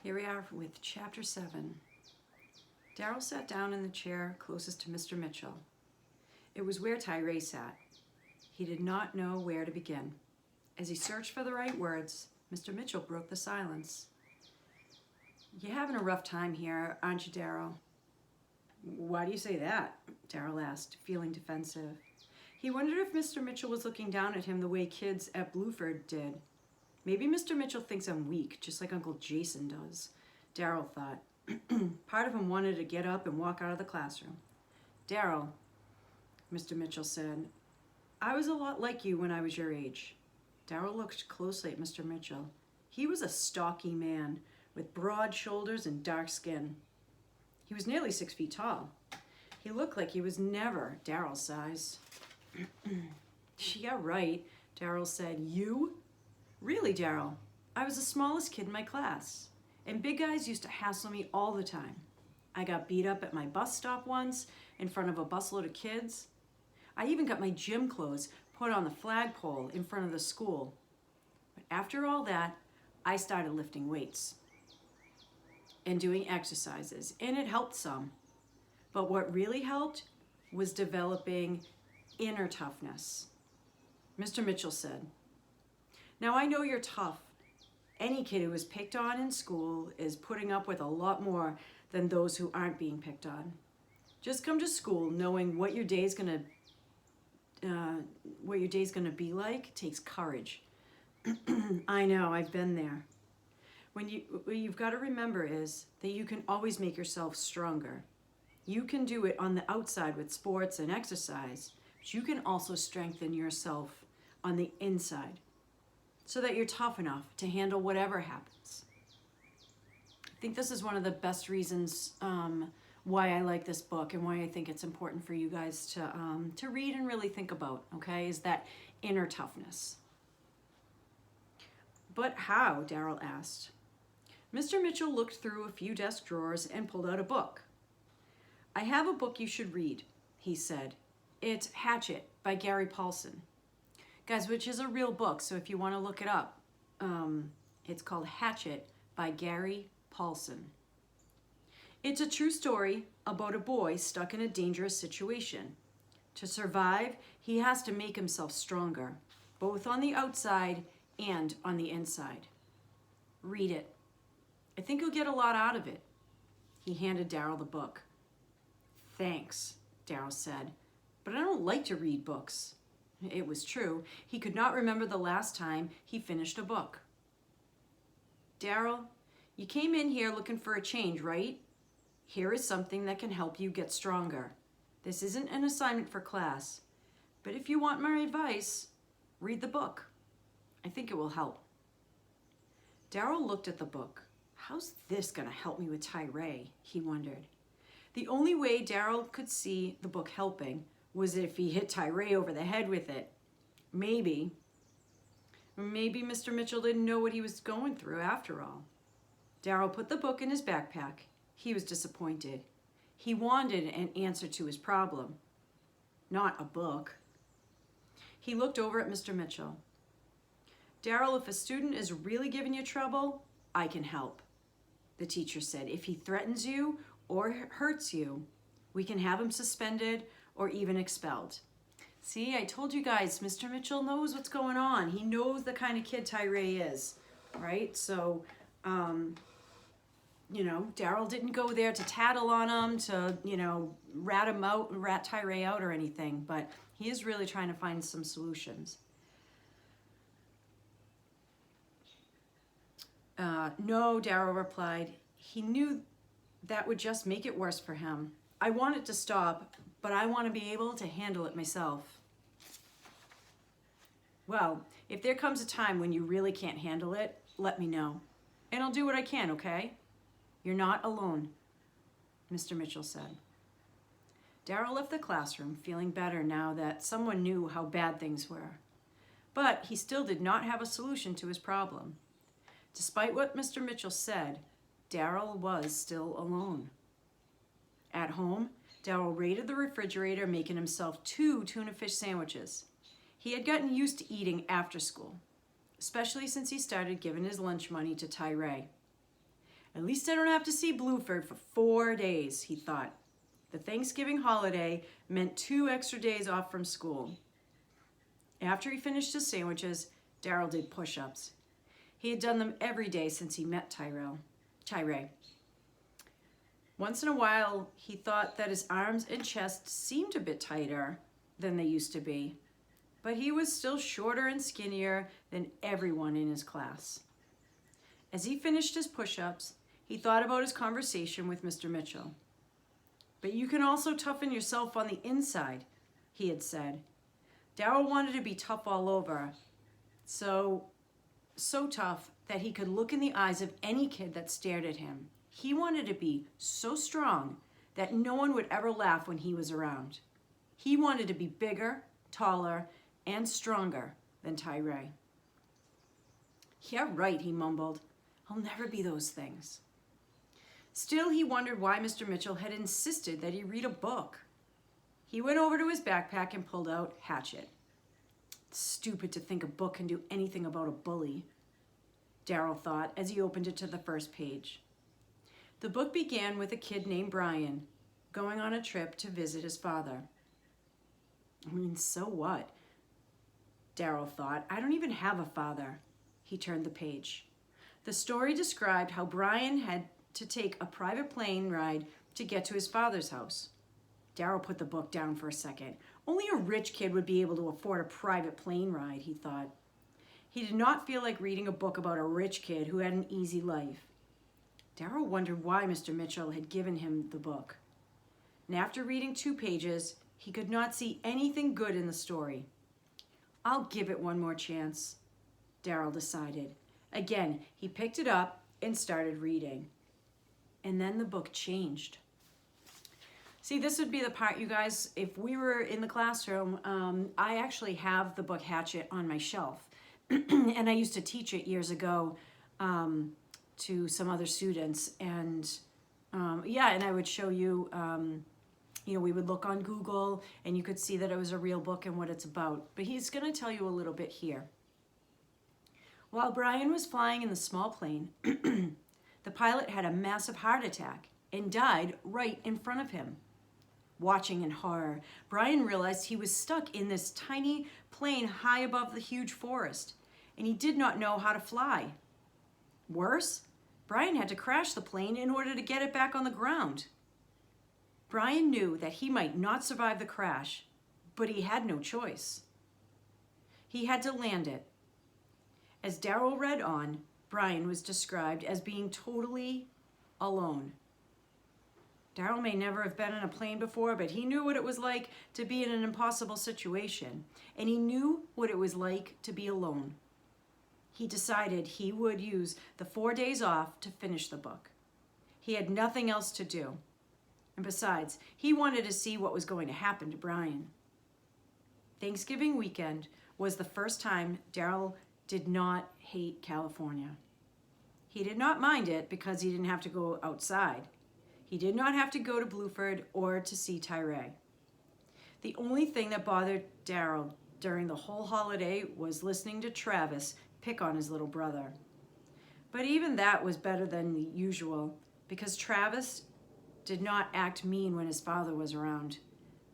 Here we are with Chapter 7. Daryl sat down in the chair closest to Mr. Mitchell. It was where Tyree sat. He did not know where to begin. As he searched for the right words, Mr. Mitchell broke the silence. "You're having a rough time here, aren't you, Daryl?" "Why do you say that?" Daryl asked, feeling defensive. He wondered if Mr. Mitchell was looking down at him the way kids at Blueford did. Maybe Mr. Mitchell thinks I'm weak, just like Uncle Jason does, Daryl thought. Part of him wanted to get up and walk out of the classroom. "Daryl," Mr. Mitchell said, "I was a lot like you when I was your age." Daryl looked closely at Mr. Mitchell. He was a stocky man with broad shoulders and dark skin. He was nearly 6 feet tall. He looked like he was never Daryl's size. "Yeah, right," Daryl said. "You?" "Really, Daryl, I was the smallest kid in my class, and big guys used to hassle me all the time. I got beat up at my bus stop once in front of a busload of kids. I even got my gym clothes put on the flagpole in front of the school. But after all that, I started lifting weights and doing exercises, and it helped some. But what really helped was developing inner toughness." Mr. Mitchell said, "Now I know you're tough. Any kid who is picked on in school is putting up with a lot more than those who aren't being picked on. Just come to school knowing what your day's gonna be like takes courage." "I know, I've been there. What you've got to remember is that you can always make yourself stronger. You can do it on the outside with sports and exercise, but you can also strengthen yourself on the inside so that you're tough enough to handle whatever happens." I think this is one of the best reasons why I like this book and why I think it's important for you guys to read and really think about, okay, is that inner toughness. "But how?" Daryl asked. Mr. Mitchell looked through a few desk drawers and pulled out a book. "I have a book you should read," he said. "It's Hatchet by Gary Paulsen." Guys, which is a real book, so if you want to look it up, it's called Hatchet by Gary Paulsen. It's a true story about a boy stuck in a dangerous situation. To survive, he has to make himself stronger, both on the outside and on the inside. Read it. I think you'll get a lot out of it. He handed Daryl the book. "Thanks," Daryl said, "but I don't like to read books." It was true. He could not remember the last time he finished a book. "Daryl, you came in here looking for a change, right? Here is something that can help you get stronger. This isn't an assignment for class, but if you want my advice, read the book. I think it will help." Daryl looked at the book. How's this going to help me with Tyree? He wondered. The only way Daryl could see the book helping was if he hit Tyree over the head with it. Maybe Mr. Mitchell didn't know what he was going through after all. Daryl put the book in his backpack. He was disappointed. He wanted an answer to his problem, not a book. He looked over at Mr. Mitchell. "Daryl, if a student is really giving you trouble, I can help," the teacher said. "If he threatens you or hurts you, we can have him suspended or even expelled." See, I told you guys, Mr. Mitchell knows what's going on. He knows the kind of kid Tyree is, right? So, Daryl didn't go there to tattle on him, to, rat Tyree out or anything, but he is really trying to find some solutions. "No," Daryl replied. "He knew that would just make it worse for him. I want it to stop, but I want to be able to handle it myself." "Well, if there comes a time when you really can't handle it, let me know, and I'll do what I can, okay? You're not alone," Mr. Mitchell said. Daryl left the classroom feeling better now that someone knew how bad things were. But he still did not have a solution to his problem. Despite what Mr. Mitchell said, Daryl was still alone. At home, Daryl raided the refrigerator, making himself 2 tuna fish sandwiches. He had gotten used to eating after school, especially since he started giving his lunch money to Tyree. At least I don't have to see Blueford for 4 days, he thought. The Thanksgiving holiday meant 2 extra days off from school. After he finished his sandwiches, Daryl did push-ups. He had done them every day since he met Tyray. Once in a while, he thought that his arms and chest seemed a bit tighter than they used to be, but he was still shorter and skinnier than everyone in his class. As he finished his push-ups, he thought about his conversation with Mr. Mitchell. But you can also toughen yourself on the inside, he had said. Daryl wanted to be tough all over, so tough that he could look in the eyes of any kid that stared at him. He wanted to be so strong that no one would ever laugh when he was around. He wanted to be bigger, taller, and stronger than Tyray. Yeah, right, he mumbled. I'll never be those things. Still, he wondered why Mr. Mitchell had insisted that he read a book. He went over to his backpack and pulled out Hatchet. It's stupid to think a book can do anything about a bully, Daryl thought as he opened it to the first page. The book began with a kid named Brian going on a trip to visit his father. I mean, so what? Daryl thought. I don't even have a father. He turned the page. The story described how Brian had to take a private plane ride to get to his father's house. Daryl put the book down for a second. Only a rich kid would be able to afford a private plane ride, he thought. He did not feel like reading a book about a rich kid who had an easy life. Daryl wondered why Mr. Mitchell had given him the book. And after reading 2 pages, he could not see anything good in the story. I'll give it one more chance, Daryl decided. Again, he picked it up and started reading. And then the book changed. See, this would be the part, you guys, if we were in the classroom, I actually have the book Hatchet on my shelf. And I used to teach it years ago to some other students. And and I would show you, we would look on Google and you could see that it was a real book and what it's about. But he's going to tell you a little bit here. While Brian was flying in the small plane, the pilot had a massive heart attack and died right in front of him. Watching in horror, Brian realized he was stuck in this tiny plane high above the huge forest, and he did not know how to fly. Worse, Brian had to crash the plane in order to get it back on the ground. Brian knew that he might not survive the crash, but he had no choice. He had to land it. As Daryl read on, Brian was described as being totally alone. Daryl may never have been in a plane before, but he knew what it was like to be in an impossible situation, and he knew what it was like to be alone. He decided he would use the 4 days off to finish the book. He had nothing else to do, and besides, he wanted to see what was going to happen to Brian. Thanksgiving weekend was the first time Daryl did not hate California. He did not mind it because he didn't have to go outside. He did not have to go to Blueford or to see Tyray. The only thing that bothered Daryl during the whole holiday was listening to Travis pick on his little brother. But even that was better than usual because Travis did not act mean when his father was around.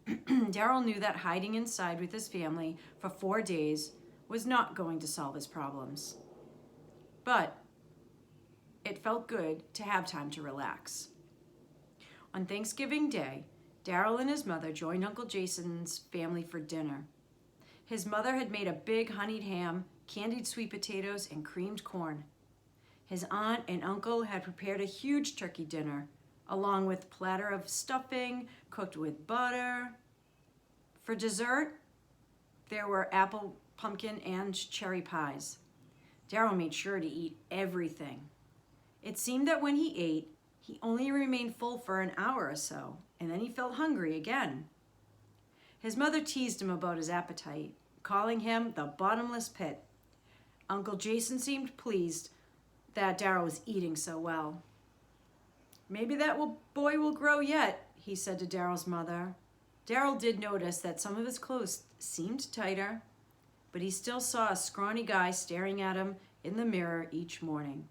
Daryl knew that hiding inside with his family for 4 days was not going to solve his problems. But it felt good to have time to relax. On Thanksgiving Day, Daryl and his mother joined Uncle Jason's family for dinner. His mother had made a big honeyed ham, candied sweet potatoes, and creamed corn. His aunt and uncle had prepared a huge turkey dinner, along with a platter of stuffing cooked with butter. For dessert, there were apple, pumpkin, and cherry pies. Daryl made sure to eat everything. It seemed that when he ate, he only remained full for an hour or so, and then he felt hungry again. His mother teased him about his appetite, calling him the bottomless pit. Uncle Jason seemed pleased that Daryl was eating so well. Maybe that boy will grow yet, he said to Daryl's mother. Daryl did notice that some of his clothes seemed tighter, but he still saw a scrawny guy staring at him in the mirror each morning.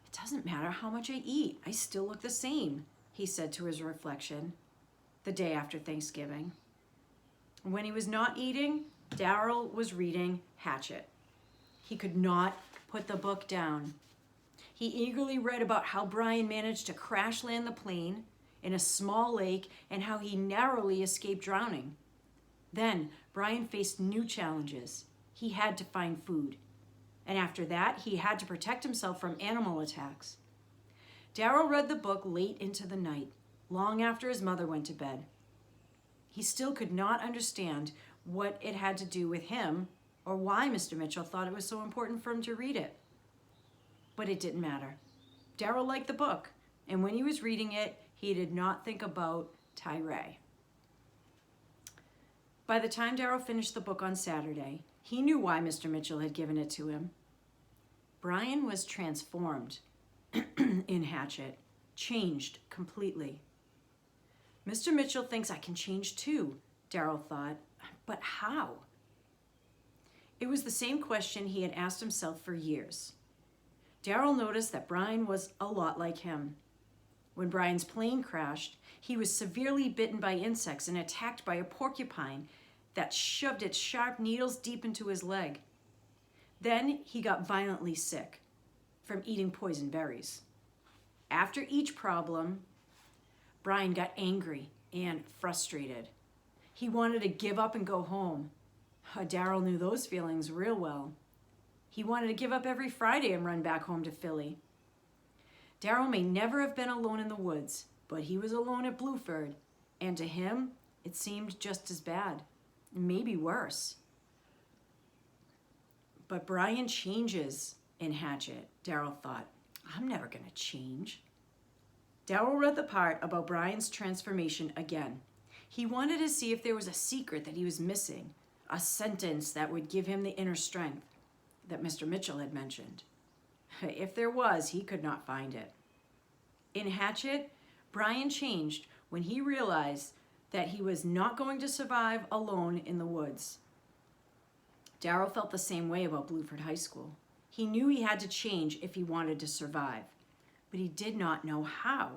It doesn't matter how much I eat. I still look the same, he said to his reflection the day after Thanksgiving. When he was not eating, Daryl was reading Hatchet. He could not put the book down. He eagerly read about how Brian managed to crash land the plane in a small lake and how he narrowly escaped drowning. Then Brian faced new challenges. He had to find food. And after that, he had to protect himself from animal attacks. Daryl read the book late into the night, long after his mother went to bed. He still could not understand what it had to do with him or why Mr. Mitchell thought it was so important for him to read it. But it didn't matter. Daryl liked the book, and when he was reading it, he did not think about Tyree. By the time Daryl finished the book on Saturday, he knew why Mr. Mitchell had given it to him. Brian was transformed in Hatchet, changed completely. Mr. Mitchell thinks I can change too, Daryl thought, but how? It was the same question he had asked himself for years. Daryl noticed that Brian was a lot like him. When Brian's plane crashed, he was severely bitten by insects and attacked by a porcupine that shoved its sharp needles deep into his leg. Then he got violently sick from eating poison berries. After each problem, Brian got angry and frustrated. He wanted to give up and go home. Daryl knew those feelings real well. He wanted to give up every Friday and run back home to Philly. Daryl may never have been alone in the woods, but he was alone at Blueford, and to him, it seemed just as bad, maybe worse. But Brian changes in Hatchet, Daryl thought. I'm never going to change. Daryl read the part about Brian's transformation again. He wanted to see if there was a secret that he was missing, a sentence that would give him the inner strength that Mr. Mitchell had mentioned. If there was, he could not find it. In Hatchet, Brian changed when he realized that he was not going to survive alone in the woods. Daryl felt the same way about Blueford High School. He knew he had to change if he wanted to survive, but he did not know how.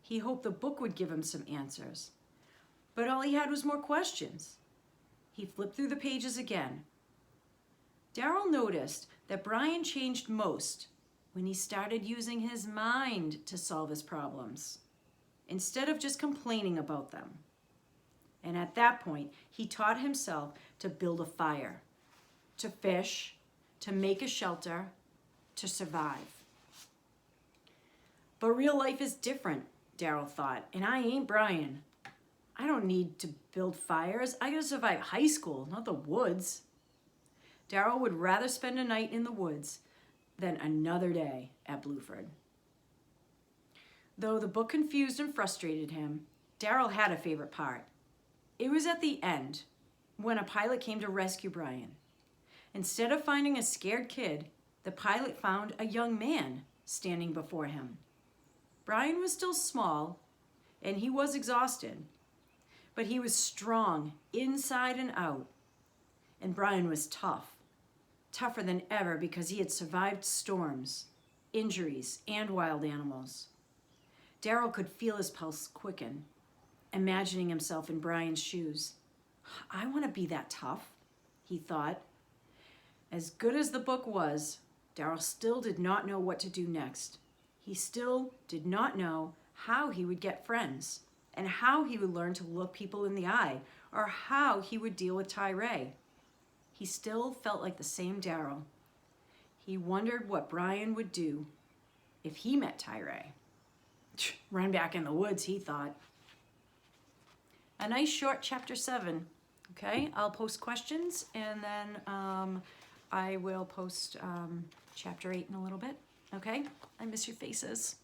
He hoped the book would give him some answers, but all he had was more questions. He flipped through the pages again. Daryl noticed that Brian changed most when he started using his mind to solve his problems, instead of just complaining about them. And at that point, he taught himself to build a fire, to fish, to make a shelter, to survive. But real life is different, Daryl thought, and I ain't Brian. I don't need to build fires. I gotta survive high school, not the woods. Daryl would rather spend a night in the woods than another day at Blueford. Though the book confused and frustrated him, Daryl had a favorite part. It was at the end, when a pilot came to rescue Brian. Instead of finding a scared kid, the pilot found a young man standing before him. Brian was still small, and he was exhausted, but he was strong inside and out. And Brian was tough, tougher than ever because he had survived storms, injuries, and wild animals. Daryl could feel his pulse quicken, imagining himself in Brian's shoes. I want to be that tough, he thought. As good as the book was, Daryl still did not know what to do next. He still did not know how he would get friends and how he would learn to look people in the eye or how he would deal with Tyree. He still felt like the same Daryl. He wondered what Brian would do if he met Tyree. Run back in the woods, he thought. A nice short chapter 7. Okay, I'll post questions and then I will post chapter 8 in a little bit. Okay, I miss your faces.